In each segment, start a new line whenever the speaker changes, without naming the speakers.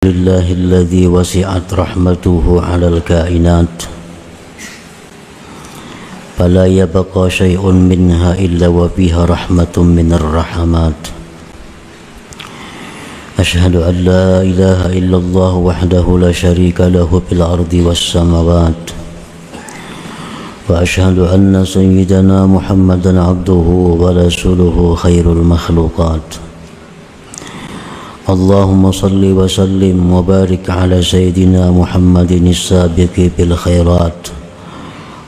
لله الذي وسعت رحمته على الكائنات فلا يبقى شيء منها إلا وفيها رحمة من الرحمات. أشهد أن لا إله إلا الله وحده لا شريك له في الأرض والسماوات، وأشهد أن سيدنا محمدا عبده ورسوله خير المخلوقات. اللهم صل وسلم وبارك على سيدنا محمد السابق بالخيرات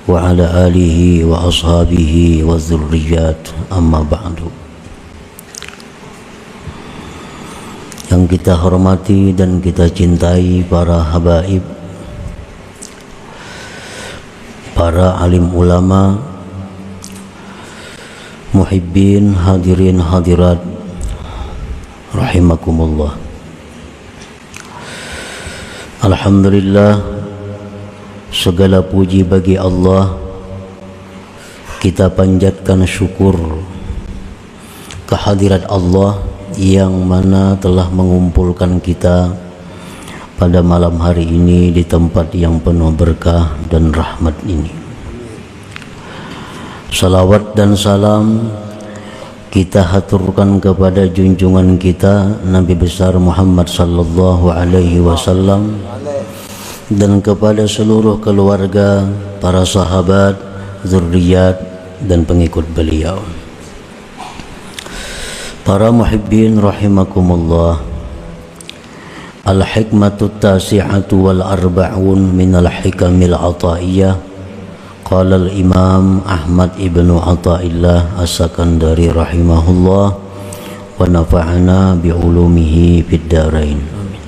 وعلى آله وأصحابه والذريات. أما بعد. Yang kita hormati dan kita cintai para habaib, para alim ulama, muhibbin, hadirin hadirat rahimakumullah. Alhamdulillah, segala puji bagi Allah. Kita panjatkan syukur kehadirat Allah yang mana telah mengumpulkan kita pada malam hari ini di tempat yang penuh berkah dan rahmat ini. Salawat dan salam kita haturkan kepada junjungan kita Nabi besar Muhammad sallallahu alaihi wasallam dan kepada seluruh keluarga, para sahabat, zuriat dan pengikut beliau. Para muhibbin rahimakumullah. Al-hikmatu tasi'atu wal arba'un minal hikamil ataiyah. Qala al-imam Ahmad ibnu Athaillah as-Sakandari rahimahullah wa nafa'ana bi'ulumihi fid darain. Amin.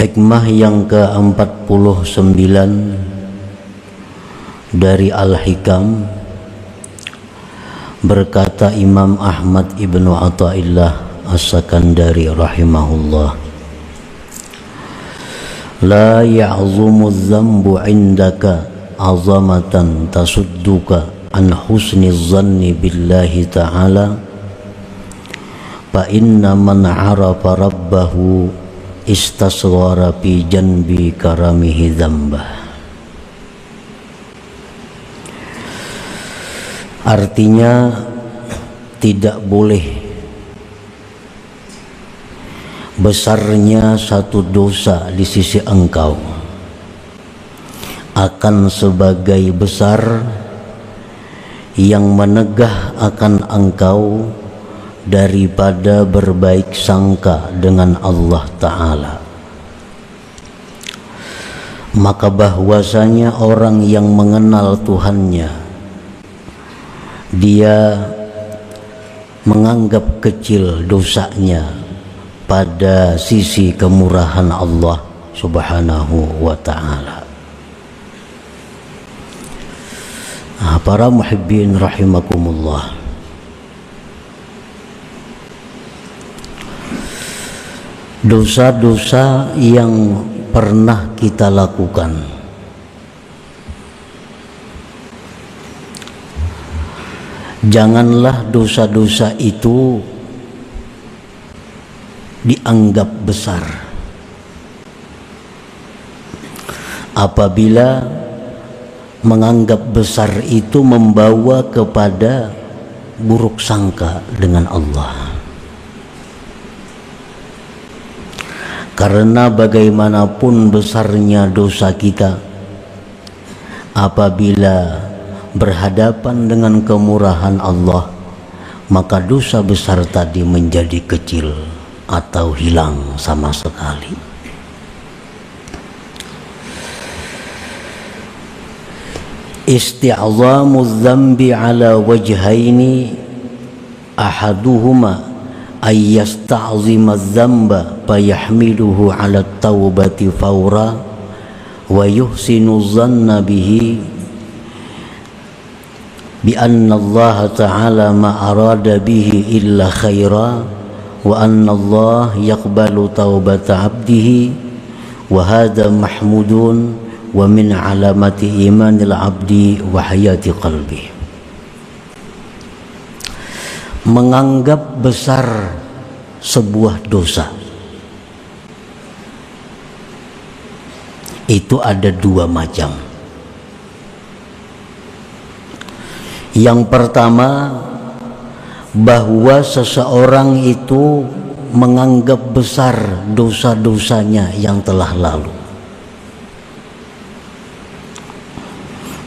Hikmah yang ke-49 dari Al-Hikam, berkata Imam Ahmad ibnu Athaillah as-Sakandari rahimahullah, la ya'zumu dhanbu indaka azamatan tasudduka an husni dhanni billahi ta'ala fa inna man 'arafa rabbahu istasghara fi janbi karamihi dzambah. Artinya, tidak boleh besarnya satu dosa di sisi engkau akan sebagai besar yang menegah akan engkau daripada berbaik sangka dengan Allah Ta'ala. Maka bahwasanya orang yang mengenal Tuhannya, dia menganggap kecil dosanya pada sisi kemurahan Allah Subhanahu wa ta'ala. Para muhibbin rahimakumullah. Dosa-dosa yang pernah kita lakukan, janganlah dosa-dosa itu dianggap besar. Apabila menganggap besar itu membawa kepada buruk sangka dengan Allah. Karena bagaimanapun besarnya dosa kita, apabila berhadapan dengan kemurahan Allah, maka dosa besar tadi menjadi kecil atau hilang sama sekali. Isti'zamu dzambi ala wajhaini, ahaduhuma ay yasta'zima dzamba fayahmiluhu ala taubati fawra wa yuhsinu dhanna bihi bi anna Allah Ta'ala ma arada bihi illa khaira wa anna Allah yaqbalu taubata abdihi wa hadha mahmudun wa min alamati imanil abdi wa hayati qalbi. menganggap besar sebuah dosa. Itu ada dua macam. Yang pertama, bahwa seseorang itu menganggap besar dosa-dosanya yang telah lalu.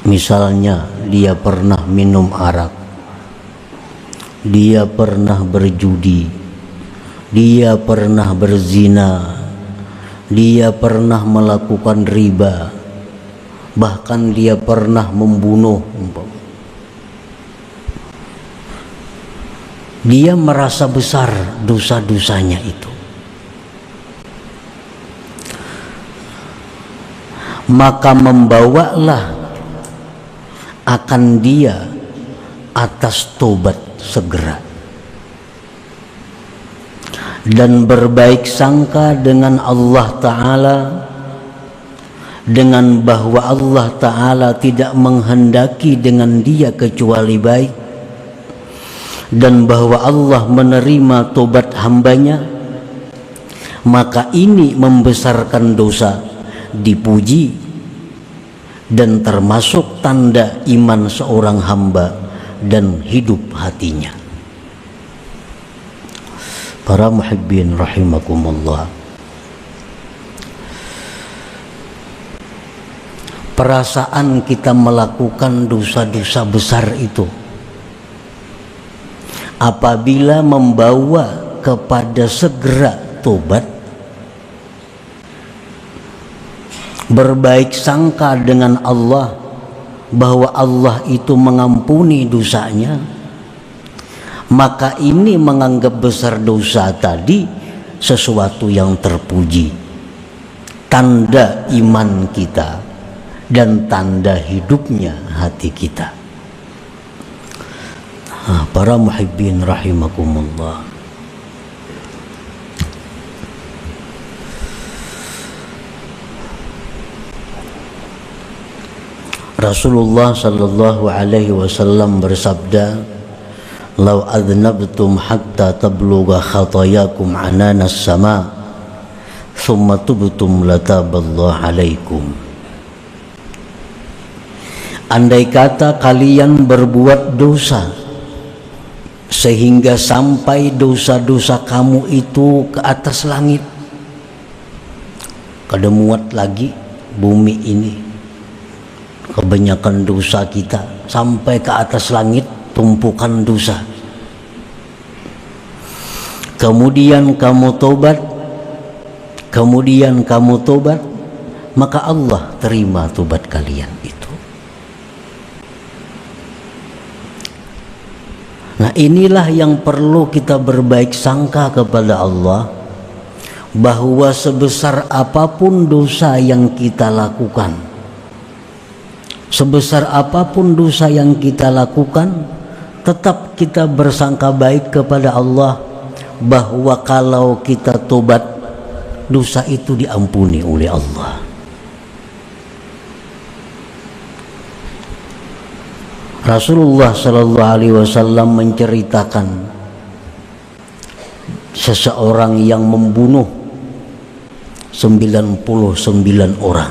Misalnya dia pernah minum arak, dia pernah berjudi, dia pernah berzina, dia pernah melakukan riba, bahkan dia pernah membunuh. Dia merasa besar dosa-dosanya itu. Maka membawalah akan dia atas tobat segera dan berbaik sangka dengan Allah Ta'ala, dengan bahwa Allah Ta'ala tidak menghendaki dengan dia kecuali baik, dan bahwa Allah menerima tobat hambanya. Maka ini membesarkan dosa, dipuji, dan termasuk tanda iman seorang hamba dan hidup hatinya. Para muhibbin rahimakumullah, perasaan kita melakukan dosa-dosa besar itu apabila membawa kepada segera tobat, berbaik sangka dengan Allah bahwa Allah itu mengampuni dosanya, maka ini menganggap besar dosa tadi sesuatu yang terpuji, tanda iman kita dan tanda hidupnya hati kita. Para muhibbin rahimakumullah, Rasulullah sallallahu alaihi wasallam bersabda, "Lau adnabtum hatta tablugha khatayakum ananas sama, thumma tubtum lataballahu alaikum." Andai kata kalian berbuat dosa sehingga sampai dosa-dosa kamu itu ke atas langit, kada muat lagi bumi ini, kebanyakan dosa kita sampai ke atas langit, tumpukan dosa. Kemudian kamu tobat, maka Allah terima tobat kalian itu. Nah, inilah yang perlu kita berbaik sangka kepada Allah, bahwa sebesar apapun dosa yang kita lakukan, sebesar apapun dosa yang kita lakukan, tetap kita bersangka baik kepada Allah, bahwa kalau kita tobat, dosa itu diampuni oleh Allah. Rasulullah sallallahu alaihi wasallam menceritakan seseorang yang membunuh 99 orang.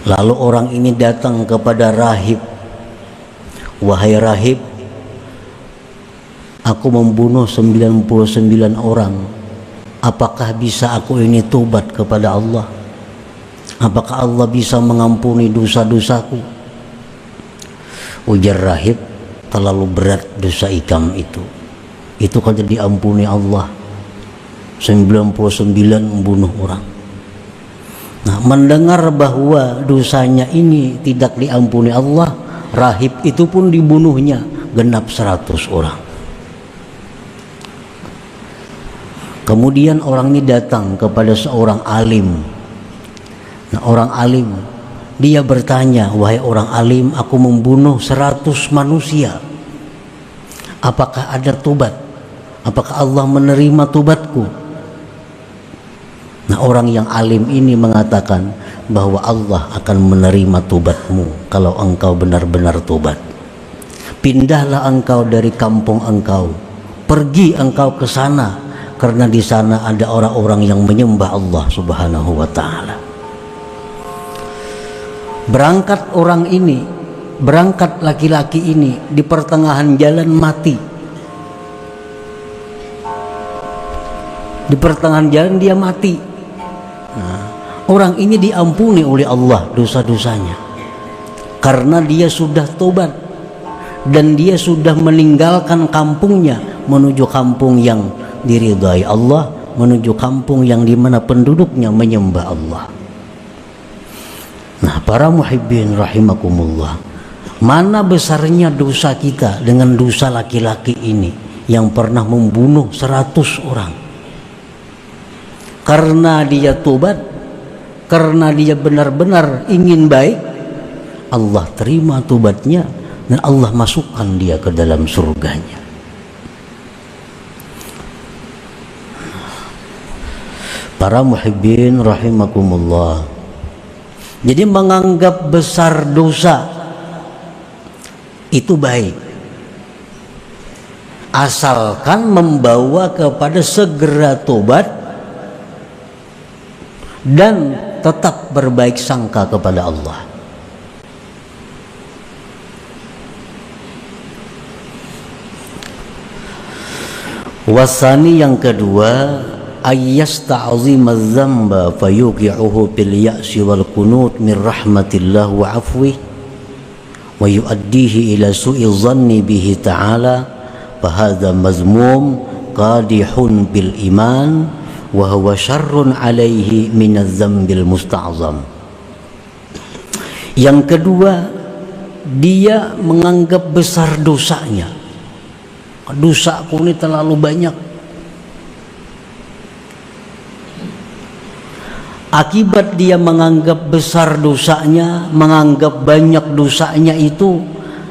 Lalu orang ini datang kepada rahib, "Wahai rahib, aku membunuh 99 orang. Apakah bisa aku ini tobat kepada Allah? Apakah Allah bisa mengampuni dosa-dosaku?" Ujar rahib, "Terlalu berat dosa ikam itu. Itu kalau diampuni Allah. 99 membunuh orang." Nah, mendengar bahwa dosanya ini tidak diampuni Allah, rahib itu pun dibunuhnya genap 100 orang. Kemudian orang ini datang kepada seorang alim. Nah, orang alim, dia bertanya, "Wahai orang alim, aku membunuh 100 manusia. Apakah ada tobat? Apakah Allah menerima tobatku?" Nah, orang yang alim ini mengatakan bahwa Allah akan menerima tobatmu kalau engkau benar-benar tobat. pindahlah engkau dari kampung engkau, pergi engkau ke sana, karena di sana ada orang-orang yang menyembah Allah Subhanahu wa taala. Berangkat orang ini, berangkat laki-laki ini, di pertengahan jalan mati. Di pertengahan jalan dia mati. Nah, orang ini diampuni oleh Allah dosa-dosanya karena dia sudah tobat dan dia sudah meninggalkan kampungnya menuju kampung yang diridhai Allah, menuju kampung yang dimana penduduknya menyembah Allah. Nah, para muhibbin rahimakumullah, mana besarnya dosa kita dengan dosa laki-laki ini yang pernah membunuh 100 orang. Karena dia tobat, karena dia benar-benar ingin baik, Allah terima tobatnya dan Allah masukkan dia ke dalam surganya. Para muhibbin rahimakumullah, jadi menganggap besar dosa itu baik, asalkan membawa kepada segera tobat dan tetap berbaik sangka kepada Allah. Wasani yang kedua, ayyasta'zima dzamba fayuqi'uhu bil ya'si wal qunut min rahmatillah wa afwi wa yu'addihi ila su'i dhanni bihi ta'ala fa hadza mazmum qadihun bil iman wa huwa syarrun alaihi minadz dzambil musta'zam. Yang kedua, dia menganggap besar dosanya. Dosaku ini terlalu banyak. Akibat dia menganggap besar dosanya, menganggap banyak dosanya itu,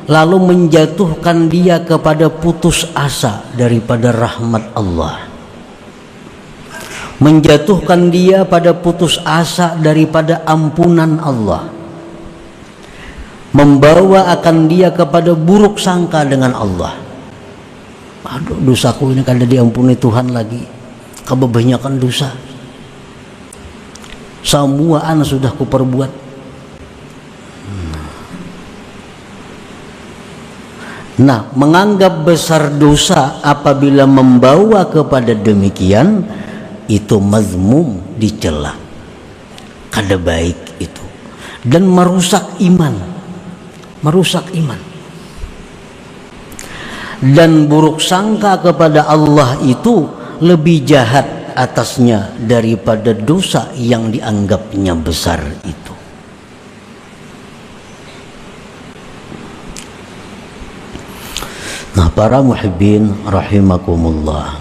lalu menjatuhkan dia kepada putus asa daripada rahmat Allah, menjatuhkan dia pada putus asa daripada ampunan Allah, membawa akan dia kepada buruk sangka dengan Allah. Aduh, dosaku ini kada diampuni Tuhan lagi, kebanyakan dosa, semuaan sudah kuperbuat. Nah, menganggap besar dosa apabila membawa kepada demikian, itu mazmum, dicela, kada baik itu, dan merusak iman, merusak iman. Dan buruk sangka kepada Allah itu lebih jahat atasnya daripada dosa yang dianggapnya besar itu. Nah, para muhibbin rahimakumullah,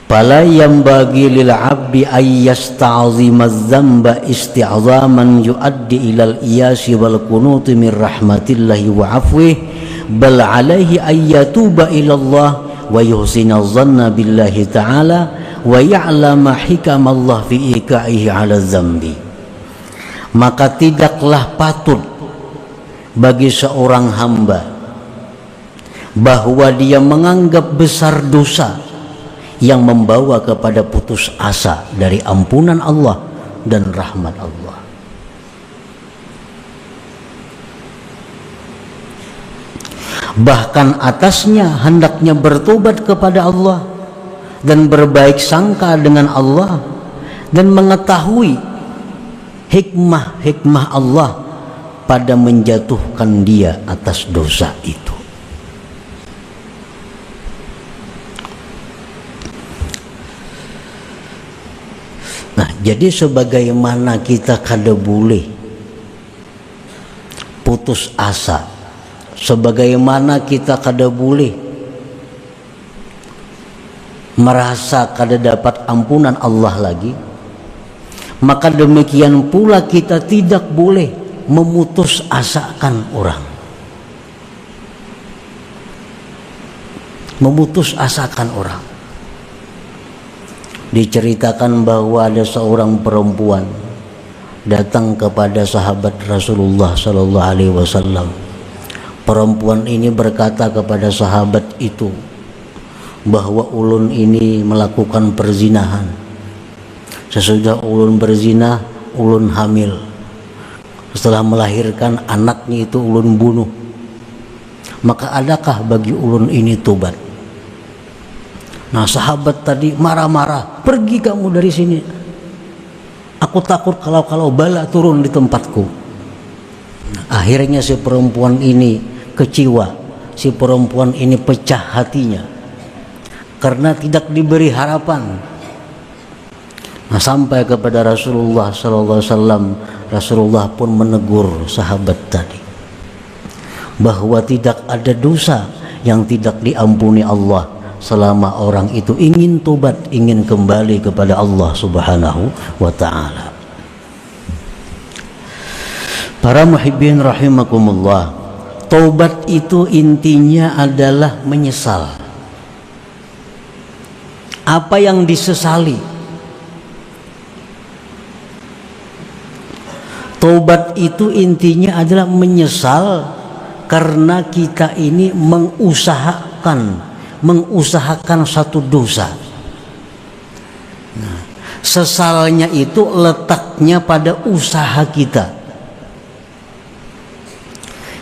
fala yanbaghi lil 'abdi ay yasta'zima adz-dzamba isti'zaman yuaddi ilal iyasi wal qunut min rahmatillahi wa 'afwihi, bal 'alaihi ay yatuba ilallah wa yuhsina dhanna billahi ta'ala wa ya'lama hikamallah fi iqa'ihi 'ala dzambi. Maka tidaklah patut bagi seorang hamba bahwa dia menganggap besar dosa yang membawa kepada putus asa dari ampunan Allah dan rahmat Allah. Bahkan atasnya hendaknya bertobat kepada Allah dan berbaik sangka dengan Allah dan mengetahui hikmah-hikmah Allah pada menjatuhkan dia atas dosa itu. Nah, jadi sebagaimana kita kada boleh putus asa, sebagaimana kita kada boleh merasa kada dapat ampunan Allah lagi, maka demikian pula kita tidak boleh memutus asakan orang, memutus asakan orang. Diceritakan bahwa ada seorang perempuan datang kepada sahabat Rasulullah sallallahu alaihi wasallam, Perempuan ini berkata kepada sahabat itu bahwa ulun ini melakukan perzinahan. Sesudah ulun berzina, ulun hamil. Setelah melahirkan anaknya itu ulun bunuh. Maka adakah bagi ulun ini tobat? Nah, sahabat tadi marah-marah, pergi kamu dari sini. Aku takut kalau bala turun di tempatku. Nah, akhirnya si perempuan ini kecewa, si perempuan ini pecah hatinya karena tidak diberi harapan. Nah, sampai kepada Rasulullah sallallahu alaihi wasallam, Rasulullah pun menegur sahabat tadi bahwa tidak ada dosa yang tidak diampuni Allah selama orang itu ingin tobat, ingin kembali kepada Allah Subhanahu wa taala. Para muhibbin rahimakumullah, taubat itu intinya adalah menyesal. Apa yang disesali? Taubat itu intinya adalah menyesal karena kita ini mengusahakan satu dosa. Nah, sesalnya itu letaknya pada usaha kita.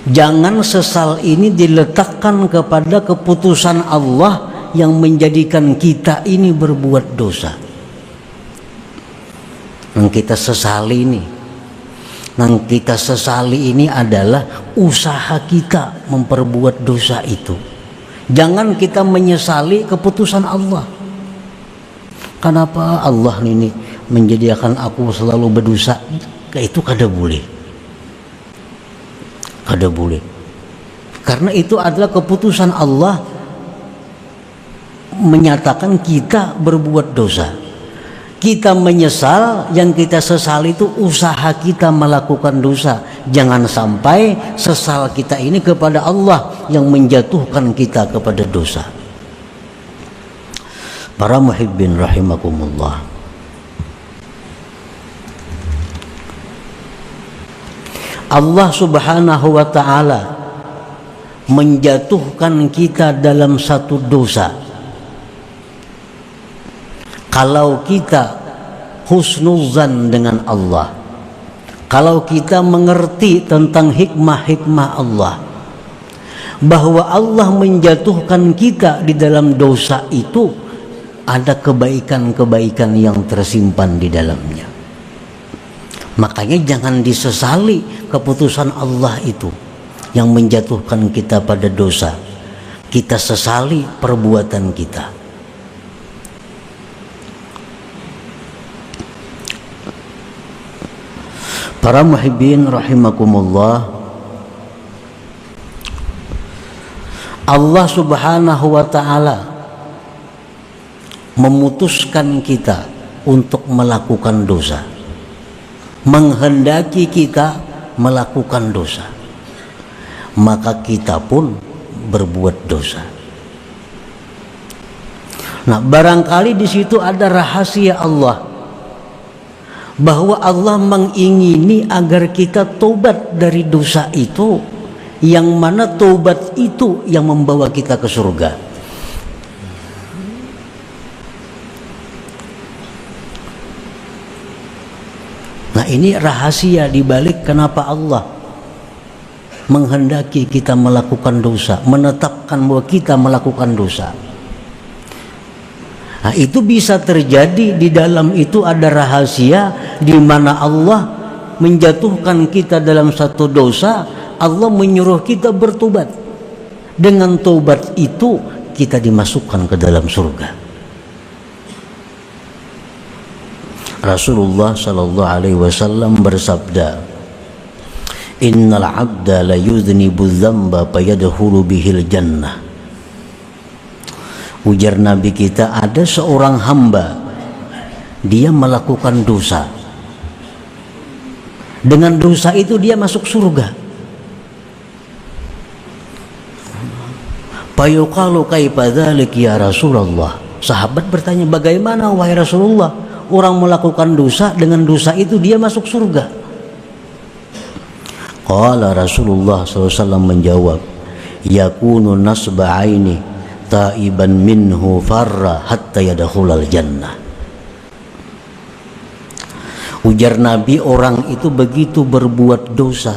Jangan sesal ini diletakkan kepada keputusan Allah yang menjadikan kita ini berbuat dosa. Yang kita sesali ini adalah usaha kita memperbuat dosa itu. Jangan kita menyesali keputusan Allah. Kenapa Allah ini menjadikan aku selalu berdosa? Itu kada boleh. Kada boleh. Karena itu adalah keputusan Allah menyatakan kita berbuat dosa. Kita menyesal, yang kita sesali itu usaha kita melakukan dosa. Jangan sampai sesal kita ini kepada Allah yang menjatuhkan kita kepada dosa. Para muhibbin rahimakumullah, Allah Subhanahu wa ta'ala menjatuhkan kita dalam satu dosa kalau kita husnuzan dengan Allah, kalau kita mengerti tentang hikmah-hikmah Allah, bahwa Allah menjatuhkan kita di dalam dosa itu ada kebaikan-kebaikan yang tersimpan di dalamnya. Makanya jangan disesali keputusan Allah itu yang menjatuhkan kita pada dosa. Kita sesali perbuatan kita. Para muhibbin rahimakumullah, Allah Subhanahu wa ta'ala memutuskan kita untuk melakukan dosa, menghendaki kita melakukan dosa, maka kita pun berbuat dosa. Nah, barangkali di situ ada rahasia Allah, bahwa Allah mengingini agar kita tobat dari dosa itu, yang mana tobat itu yang membawa kita ke surga. Nah, ini rahasia dibalik kenapa Allah menghendaki kita melakukan dosa, menetapkan bahwa kita melakukan dosa. Nah, itu bisa terjadi, di dalam itu ada rahasia di mana Allah menjatuhkan kita dalam satu dosa, Allah menyuruh kita bertobat. Dengan tobat itu kita dimasukkan ke dalam surga. Rasulullah sallallahu alaihi wasallam bersabda, "Innal 'abda la yudhnibu dzamba fayadkhulu bihil jannah." Ujar Nabi kita, ada seorang hamba, dia melakukan dosa. Dengan dosa itu dia masuk surga. Fayuqalu kaifa dzalik ya Rasulullah. Sahabat bertanya, bagaimana wahai Rasulullah, orang melakukan dosa, dengan dosa itu dia masuk surga? Qala Rasulullah SAW menjawab, yakunu nasba aini taiban minhu farra hatta yadkhulal jannah. Ujar Nabi, orang itu begitu berbuat dosa,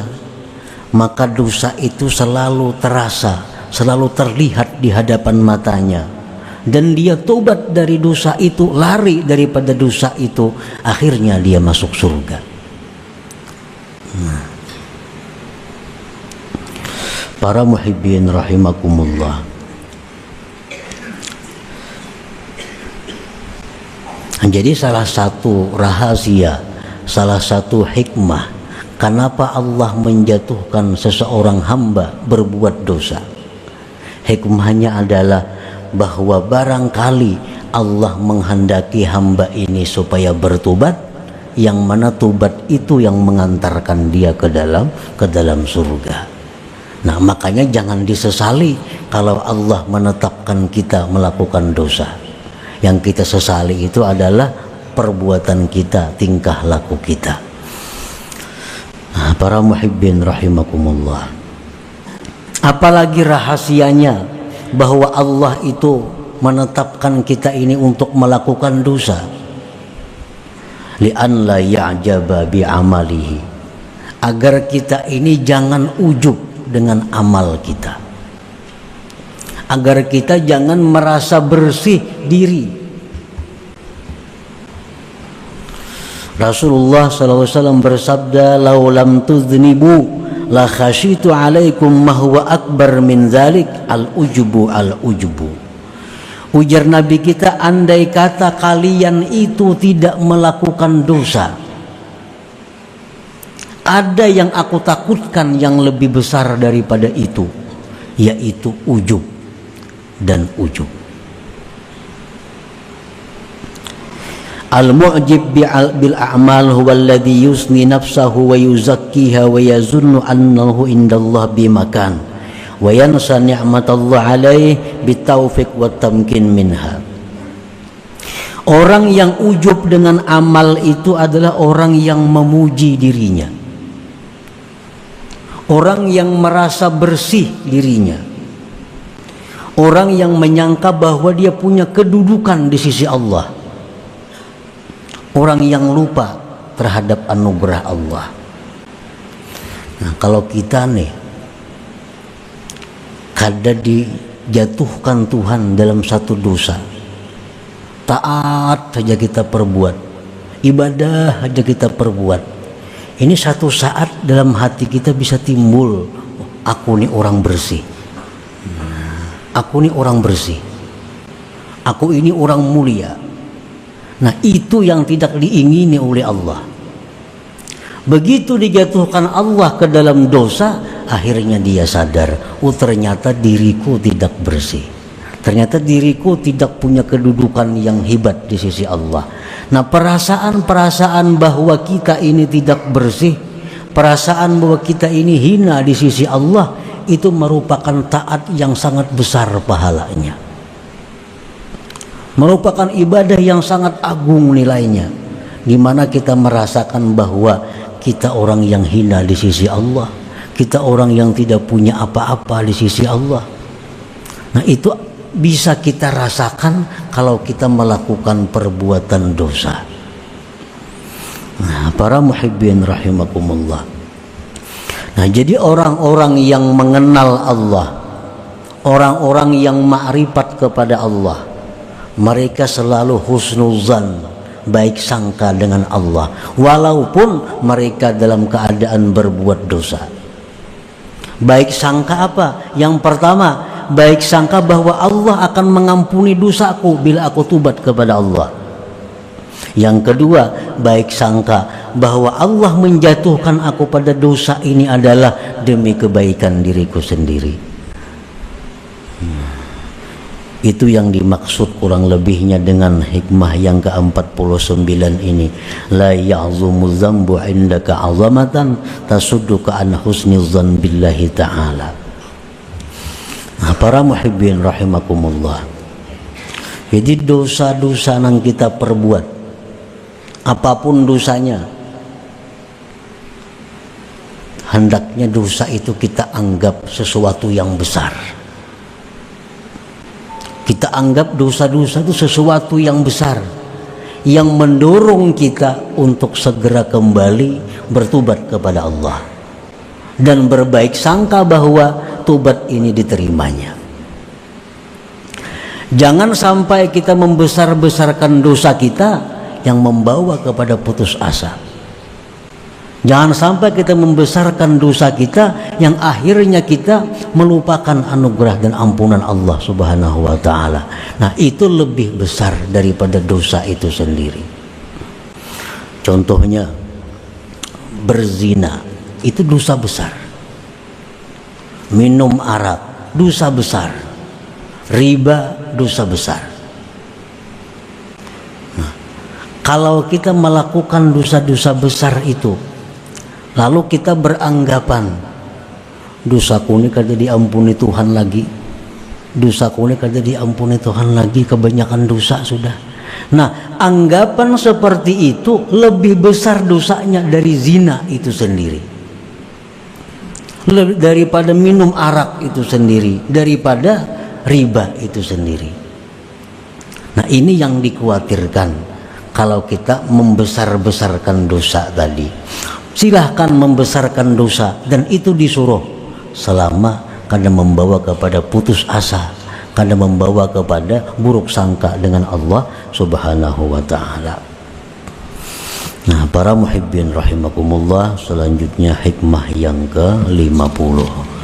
maka dosa itu selalu terasa, selalu terlihat di hadapan matanya, dan dia tobat dari dosa itu, lari daripada dosa itu, akhirnya dia masuk surga. Para muhibbin rahimakumullah, jadi salah satu rahasia, salah satu hikmah kenapa Allah menjatuhkan seseorang hamba berbuat dosa, hikmahnya adalah bahwa barangkali Allah menghendaki hamba ini supaya bertobat, yang mana tobat itu yang mengantarkan dia ke dalam surga. Nah, makanya jangan disesali kalau Allah menetapkan kita melakukan dosa. Yang kita sesali itu adalah perbuatan kita, tingkah laku kita. Nah, para muhibbin rahimakumullah, apalagi rahasianya bahwa Allah itu menetapkan kita ini untuk melakukan dosa, li'an la ya'jaba bi amalihi, agar kita ini jangan ujub dengan amal kita, agar kita jangan merasa bersih diri. Rasulullah SAW bersabda, "Lau lam tuznibu la khasyitu alaikum ma huwa akbar min dzalik al-ujubu al-ujubu." Ujar Nabi kita, andai kata kalian itu tidak melakukan dosa, ada yang aku takutkan yang lebih besar daripada itu, yaitu ujub dan ujub. Al-mu'jib bil a'mal huwa alladhi yusni nafsahu wa yuzakkiha wa yazunnu annahu indallah bimakan wa yansa ni'matallah alaih bitaufiq wa tamkin minha. Orang yang ujub dengan amal itu adalah orang yang memuji dirinya, orang yang merasa bersih dirinya, orang yang menyangka bahwa dia punya kedudukan di sisi Allah, orang yang lupa terhadap anugerah Allah. Nah, kalau kita nih kadang dijatuhkan Tuhan dalam satu dosa, taat saja kita perbuat, ibadah saja kita perbuat, ini satu saat dalam hati kita bisa timbul, aku nih orang bersih, aku nih orang bersih, aku ini orang mulia. Nah, itu yang tidak diingini oleh Allah. Begitu dijatuhkan Allah ke dalam dosa, akhirnya dia sadar, oh ternyata diriku tidak bersih, ternyata diriku tidak punya kedudukan yang hebat di sisi Allah. Nah, perasaan-perasaan bahwa kita ini tidak bersih, perasaan bahwa kita ini hina di sisi Allah, itu merupakan taat yang sangat besar pahalanya, merupakan ibadah yang sangat agung nilainya, di mana kita merasakan bahwa kita orang yang hina di sisi Allah, kita orang yang tidak punya apa-apa di sisi Allah. Nah, itu bisa kita rasakan kalau kita melakukan perbuatan dosa. Nah, para muhibbin rahimakumullah, nah jadi orang-orang yang mengenal Allah, orang-orang yang ma'rifat kepada Allah, mereka selalu husnuzan, baik sangka dengan Allah, walaupun mereka dalam keadaan berbuat dosa. Baik sangka apa? Yang pertama, baik sangka bahwa Allah akan mengampuni dosaku bila aku tobat kepada Allah. Yang kedua, baik sangka bahwa Allah menjatuhkan aku pada dosa ini adalah demi kebaikan diriku sendiri. Itu yang dimaksud kurang lebihnya dengan hikmah yang ke-49 ini. La ya'zumu dzambu 'indaka 'azamatan tasudduka an husnizzan billahi ta'ala. Nah, para muhibbin rahimakumullah, jadi dosa-dosa yang kita perbuat, apapun dosanya, hendaknya dosa itu kita anggap sesuatu yang besar. Kita anggap dosa-dosa itu sesuatu yang besar, yang mendorong kita untuk segera kembali bertobat kepada Allah dan berbaik sangka bahwa tobat ini diterimanya. Jangan sampai kita membesar-besarkan dosa kita yang membawa kepada putus asa. Jangan sampai kita membesarkan dosa kita yang akhirnya kita melupakan anugerah dan ampunan Allah Subhanahu wa ta'ala. Nah, itu lebih besar daripada dosa itu sendiri. Contohnya, berzina itu dosa besar. Minum arak dosa besar. Riba dosa besar. Nah, kalau kita melakukan dosa-dosa besar itu, lalu kita beranggapan dosaku ini kada diampuni Tuhan lagi, dosaku ini kada diampuni Tuhan lagi, kebanyakan dosa sudah. Nah, anggapan seperti itu lebih besar dosanya dari zina itu sendiri, daripada minum arak itu sendiri, daripada riba itu sendiri. Nah, ini yang dikhawatirkan kalau kita membesar-besarkan dosa tadi. Silahkan membesarkan dosa, dan itu disuruh selama kada membawa kepada putus asa, kada membawa kepada buruk sangka dengan Allah Subhanahu wa ta'ala. Nah, para muhibbin rahimakumullah, selanjutnya hikmah yang ke-50.